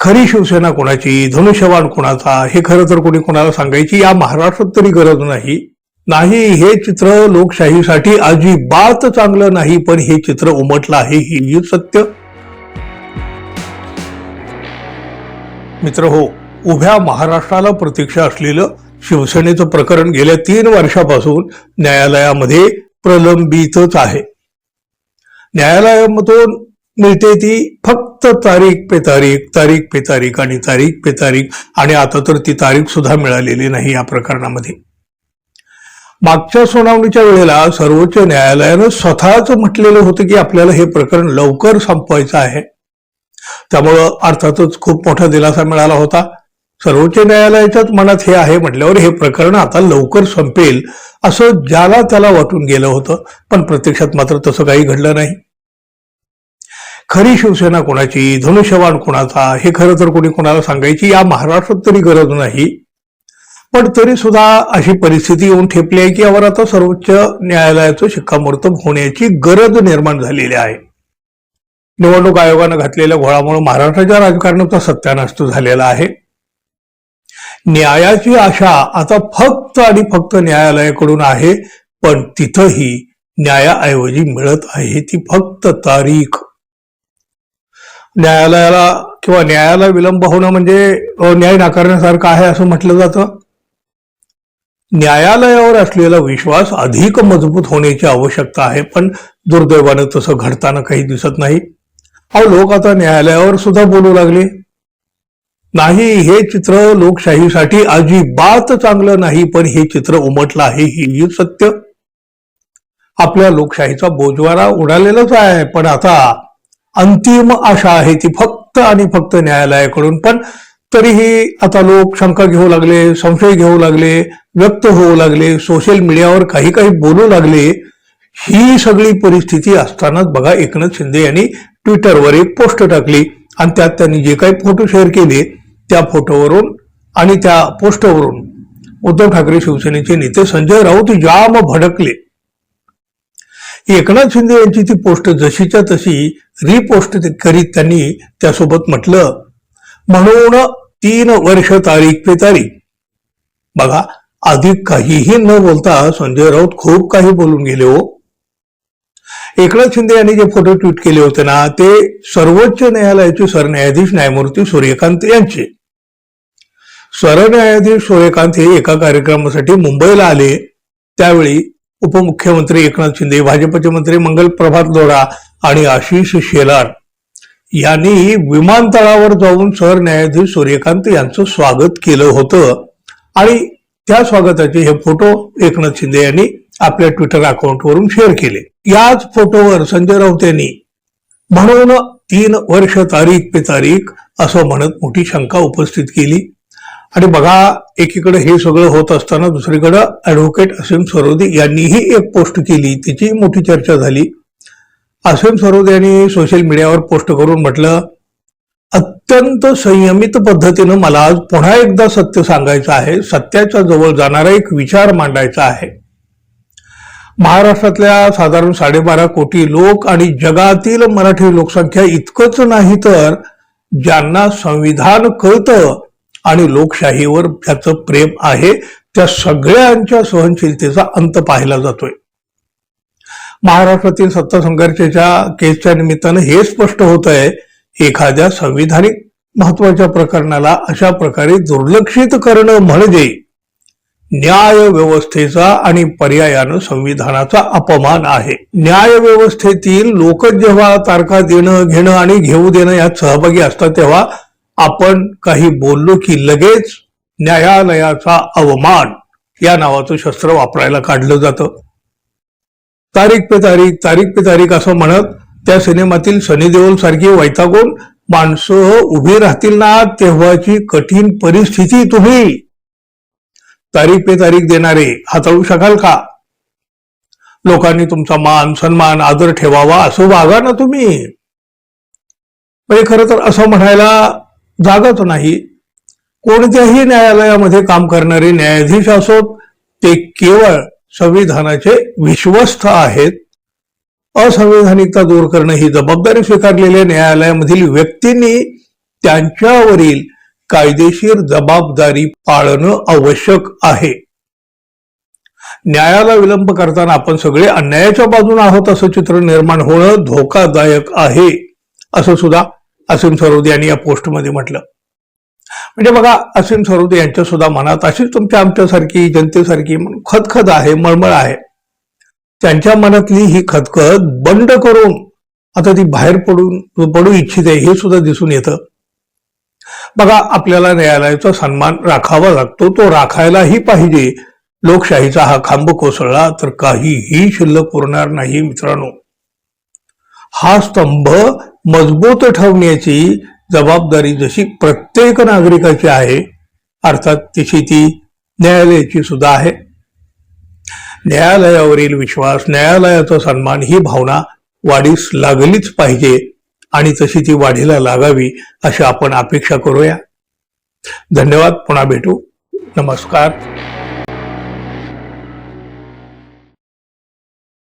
खरी शिवसेना कोणाची, धनुष्यबाण कोणाचा, हे खरं तर कोणी कोणाला सांगायची या महाराष्ट्रात तरी गरज नाही. हे चित्र लोकशाहीसाठी अजिबात चांगलं नाही, पण हे चित्र उमटलं आहे हे सत्य. मित्र हो, उभ्या महाराष्ट्राला प्रतीक्षा असलेलं शिवसेनेचं प्रकरण गेल्या 3 वर्षापासून न्यायालयामध्ये प्रलंबितच आहे. न्यायालयामधून मिळते ती फक्त तारीख पे तारीख आणि आता तर ती तारीख सुद्धा मिळालेली नाही. या प्रकरणामध्ये मागच्या सुनावणीच्या वेळेला सर्वोच्च न्यायालयानं स्वतःच म्हटलेलं होतं की आपल्याला हे प्रकरण लवकर संपवायचं आहे. त्यामुळं अर्थातच खूप मोठा दिलासा मिळाला होता. सर्वोच्च न्यायालयाच्याच मनात हे आहे म्हटल्यावर हे प्रकरण आता लवकर संपेल असं ज्याला त्याला वाटून गेलं होतं, पण प्रत्यक्षात मात्र तसं काही घडलं नाही. खरी शिवसेना कोणाची, धनुष्यबाण कोणाचा, हे खरं तर कोणी कोणाला सांगायची या महाराष्ट्रात तरी गरज नाही, पण तरी सुद्धा अशी परिस्थिती येऊन ठेपली आहे की यावर आता सर्वोच्च न्यायालयाचं शिक्कामोर्तब होण्याची गरज निर्माण झालेली आहे. निवडणूक आयोगानं घातलेल्या घोळामुळे महाराष्ट्राच्या राजकारणाचा सत्यानाश झालेला आहे. न्यायाची आशा आता फक्त आणि फक्त न्यायालयाकडून आहे, पण तिथंही न्यायाऐवजी मिळत आहे ती फक्त तारीख. न्यायाला विलंब होणं म्हणजे न्याय नाकारण्यासारखं आहे असं म्हटलं जातं. न्यायालयावर असलेला विश्वास अधिक मजबूत होण्याची आवश्यकता आहे, पण दुर्दैवानं तसं घडताना काही दिसत नाही. लोक आता न्यायालयावर सुद्धा बोलू लागले. हे चित्र लोकशाहीसाठी अजिबात चांगलं नाही, पण हे चित्र उमटलं आहे हे सत्य. आपल्या लोकशाहीचा बोजवारा उडालेलाच आहे, पण आता अंतिम आशा आहे ती फक्त आणि फक्त न्यायालयाकडून. पण तरीही आता लोक शंका घेऊ लागले, संशय घेऊ लागले, व्यक्त होऊ लागले, सोशल मीडियावर काही बोलू लागले. ही सगळी परिस्थिती असतानाच बघा एकनाथ शिंदे यांनी ट्विटरवर एक पोस्ट टाकली आणि त्यात त्यांनी जे काही फोटो शेअर केले त्या फोटोवरून आणि त्या पोस्टवरून उद्धव ठाकरे शिवसेनेचे नेते संजय राऊत जाम भडकले. एकनाथ शिंदे यांची ती पोस्ट जशीच्या तशी रिपोस्ट करीत त्यांनी त्यासोबत म्हटलं, म्हणून 3 वर्ष तारीख पे तारीख. बघा, अधिक काहीही न बोलता संजय राऊत खूप काही बोलून गेले हो. एकनाथ शिंदे यांनी जे फोटो ट्विट केले होते ना, ते सर्वोच्च न्यायालयाचे सरन्यायाधीश न्यायमूर्ती सूर्यकांत यांचे. सरन्यायाधीश सूर्यकांत हे एका कार्यक्रमासाठी मुंबईला आले. त्यावेळी उपमुख्यमंत्री एकनाथ शिंदे, भाजपचे मंत्री मंगल प्रभात लोढा आणि आशिष शेलार यांनी विमानतळावर जाऊन सरन्यायाधीश सूर्यकांत यांचं स्वागत केलं होतं आणि त्या स्वागताचे हे फोटो एकनाथ शिंदे यांनी आपल्या ट्विटर अकाउंटवरून शेअर केले. याच फोटोवर संजय राऊत यांनी म्हणून 3 वर्ष तारीख पे तारीख असं म्हणत मोठी शंका उपस्थित केली. आणि बघा, एकीकडे हे सगळं होत असताना दुसरीकडे ऍडव्होकेट असीम सरोदे यांनीही एक पोस्ट केली, तिची मोठी चर्चा झाली. असीम सरोदे यांनी सोशल मीडियावर पोस्ट करून म्हटलं, अत्यंत संयमित पद्धतीनं मला आज पुन्हा एकदा सत्य सांगायचं आहे, सत्याच्या जवळ जाणारा एक विचार मांडायचा आहे. महाराष्ट्रातल्या साधारण 12.5 कोटी लोक आणि जगातील मराठी लोकसंख्या इतकंच नाही तर ज्यांना संविधान कळतं आणि लोकशाहीवर त्याचं प्रेम आहे, त्या सगळ्यांच्या सहनशीलतेचा अंत पाहायला जातोय. महाराष्ट्रातील सत्ता संघर्षाच्या केसच्या निमित्तानं हे स्पष्ट होत आहे, एखाद्या संविधानिक महत्वाच्या प्रकरणाला अशा प्रकारे दुर्लक्षित करणं म्हणजे न्याय व्यवस्थेचा आणि पर्यायानं संविधानाचा अपमान आहे. न्याय व्यवस्थेतील लोक जेव्हा तारखा देणं घेणं आणि घेऊ देणं यात सहभागी असतात, तेव्हा आपण काही बोललो की लगेच न्यायालयाचा अवमान या नावाचं शस्त्र वापरायला काढलं जातं. तारीख पे तारीख असं म्हणत त्या सिनेमातील सनी देओल सारखी वैतागून माणसं उभी राहतील ना, तेव्हाची कठीण परिस्थिती तुम्ही तारीख पे तारीख देणारे हाताळू शकाल का? लोकांनी तुमचा मान सन्मान आदर ठेवावा असं वागा ना तुम्ही. खरं तर असं म्हणायला जागाच नाही. कोणत्याही न्यायालयामध्ये काम करणारे न्यायाधीश असोत, ते केवळ संविधानाचे विश्वस्त आहेत. असंवैधानिकता दूर करणं ही जबाबदारी स्वीकारलेल्या न्यायालयामधील व्यक्तींनी त्यांच्यावरील कायदेशीर जबाबदारी पाळणं आवश्यक आहे. न्यायाला विलंब करताना आपण सगळे अन्यायाच्या बाजूने आहोत असं चित्र निर्माण होणं धोकादायक आहे, असं सुद्धा असीम सरोदे यांनी या पोस्टमध्ये म्हटलं. म्हणजे बघा, असीम सरोदे यांच्या सुद्धा मनात अशीच तुमच्या आमच्यासारखी जनतेसारखी खदखद आहे, मळमळ आहे. त्यांच्या मनातली ही खदखद बंड करून आता ती बाहेर पडू इच्छित आहे हे सुद्धा दिसून येतं. बघा, आपल्याला न्यायालयाचा सन्मान राखावा लागतो, तो राखायलाही पाहिजे. लोकशाहीचा हा खांब कोसळला तर काहीही शिल्लक उरणार नाही मित्रांनो. हा स्तंभ मजबूत ठेवण्याची जबाबदारी जशी प्रत्येक नागरिकाची आहे, अर्थात तशी ती न्यायालयाची सुद्धा आहे. न्यायालयावरील विश्वास, न्यायालयाचा सन्मान ही भावना वाढीस लागलीच पाहिजे आणि तशी ती वाढीला लागावी अशी आपण अपेक्षा करूया. धन्यवाद. पुन्हा भेटू. नमस्कार.